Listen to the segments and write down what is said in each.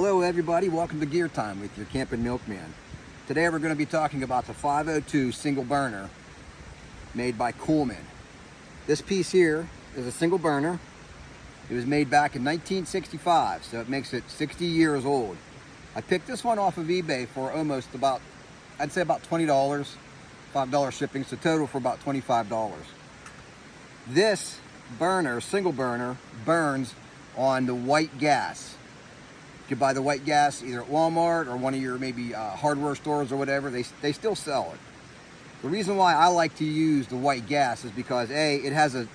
Hello everybody, welcome to Gear Time with your Camping Milkman. Today we're going to be talking about the 502 single burner made by Coleman. This piece here is a single burner. It was made back in 1965, so it makes it 60 years old. I picked this one off of eBay for almost about, I'd say about $20, $5 shipping, so total for about $25. This burner, single burner, burns on the white gas. You can buy the white gas either at Walmart or one of your maybe hardware stores or whatever. They still sell it. The reason why I like to use the white gas is because A, it has a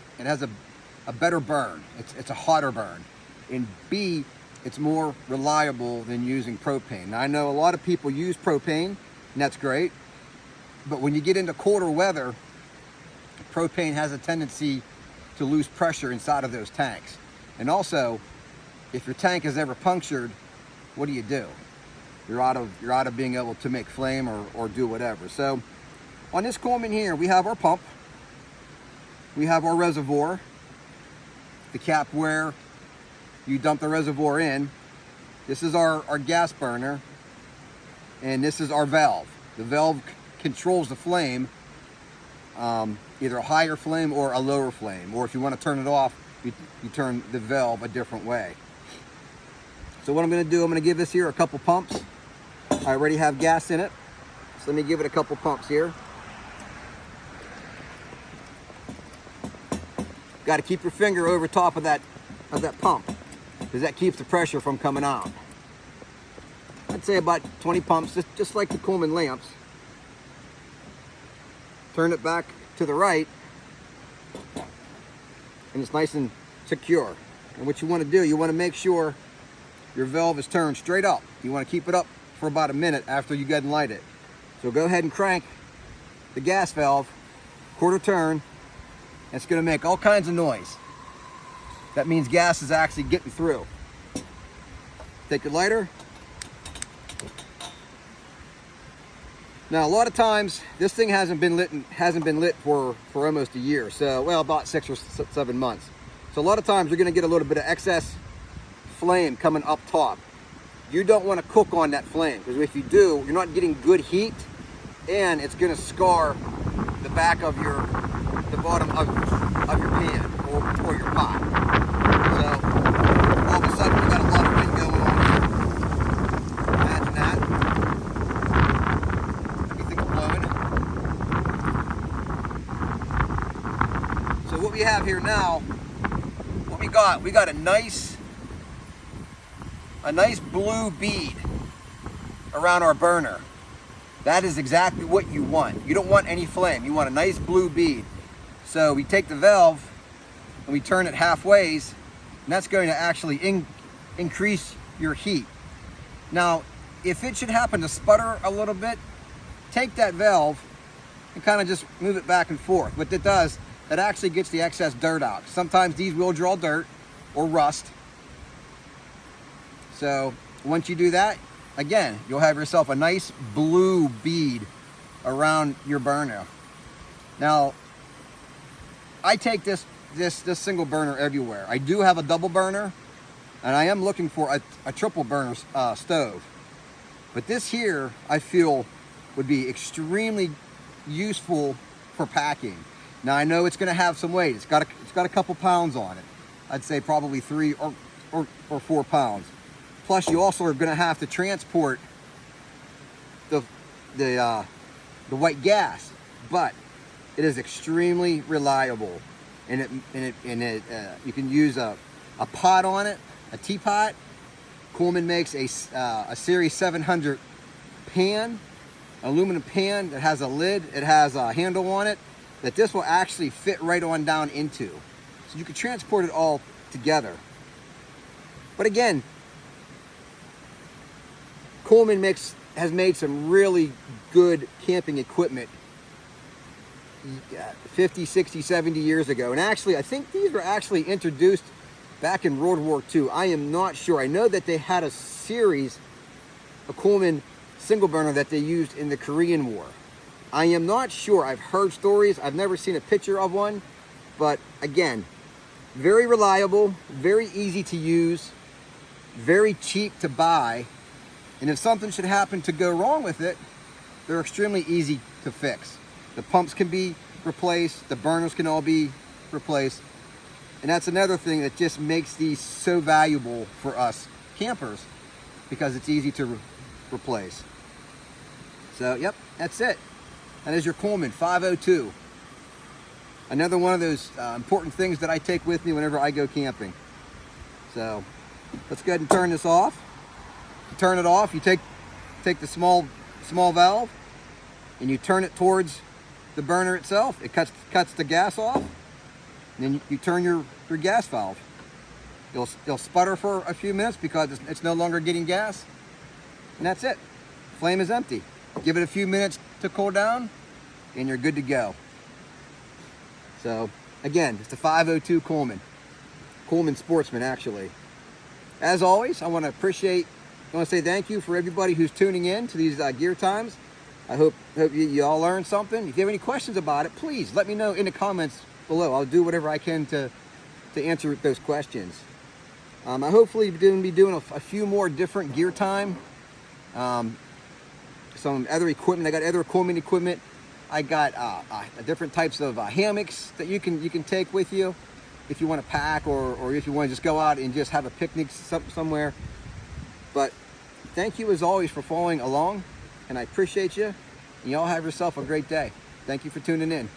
better burn. It's a hotter burn, and B, it's more reliable than using propane. Now I know a lot of people use propane, and that's great, but when you get into colder weather, propane has a tendency to lose pressure inside of those tanks. And also, if your tank is ever punctured, what do? You're out of being able to make flame or do whatever. So on this Coleman here, we have our pump, we have our reservoir, the cap where you dump the reservoir in. This is our gas burner, and this is our valve. The valve controls the flame, either a higher flame or a lower flame, or if you want to turn it off, you turn the valve a different way. So what I'm going to do, I'm going to give this here a couple pumps. I already have gas in it, so let me give it a couple pumps here. Got to keep your finger over top of that pump, because that keeps the pressure from coming out. I'd say about 20 pumps, just like the Coleman lamps. Turn it back to the right, and it's nice and secure. And what you want to do, you want to make sure your valve is turned straight up. You want to keep it up for about a minute after you go and light it. So go ahead and crank the gas valve, quarter turn. It's going to make all kinds of noise. That means gas is actually getting through. Take your lighter. Now a lot of times this thing hasn't been lit for almost a year, so well, about 6 or 7 months. So a lot of times you're going to get a little bit of excess flame coming up top. You don't want to cook on that flame, because if you do, you're not getting good heat, and it's going to scar the back of the bottom of your pan or your pot. So all of a sudden we got a lot of wind going on here. Imagine that. Everything's blowing. So what we have here now, what we got a nice blue bead around our burner. That is exactly what you want. You don't want any flame. You want a nice blue bead. So we take the valve and we turn it halfways, and that's going to actually increase your heat. Now, if it should happen to sputter a little bit, take that valve and kind of just move it back and forth. What it does, it actually gets the excess dirt out. Sometimes these will draw dirt or rust. So once you do that, again, you'll have yourself a nice blue bead around your burner. Now, I take this single burner everywhere. I do have a double burner, and I am looking for a triple burner stove. But this here, I feel, would be extremely useful for packing. Now, I know it's going to have some weight. It's got a couple pounds on it. I'd say probably 3 or 4 pounds. Plus, you also are going to have to transport the white gas, but it is extremely reliable, and you can use a pot on it, a teapot. Coleman makes a Series 700 pan, aluminum pan that has a lid. It has a handle on it that this will actually fit right on down into, so you can transport it all together. But again, Coleman has made some really good camping equipment 50, 60, 70 years ago. And actually, I think these were actually introduced back in World War II. I am not sure. I know that they had a series, a Coleman single burner that they used in the Korean War. I am not sure. I've heard stories. I've never seen a picture of one. But again, very reliable, very easy to use. very cheap to buy, and if something should happen to go wrong with it, they're extremely easy to fix. The pumps can be replaced, the burners can all be replaced, and that's another thing that just makes these so valuable for us campers, because it's easy to replace. So yep, that's it. That is your Coleman 502. Another one of those important things that I take with me whenever I go camping. So let's go ahead and turn this off. To turn it off, you take the small valve and you turn it towards the burner itself. It cuts the gas off, and then you turn your gas valve. It'll sputter for a few minutes because it's no longer getting gas, and that's it. Flame is empty. Give it a few minutes to cool down, and you're good to go. So again, it's the 502 Coleman Sportsman, actually. As always, I want to say thank you for everybody who's tuning in to these gear times. I hope you all learned something. If you have any questions about it, please let me know in the comments below. I'll do whatever I can to answer those questions. I hopefully going to be doing a few more different gear time. Some other equipment. I got other Coleman equipment. I got different types of hammocks that you can take with you if you want to pack, or if you want to just go out and just have a picnic somewhere. But thank you as always for following along, and I appreciate you. And y'all have yourself a great day. Thank you for tuning in.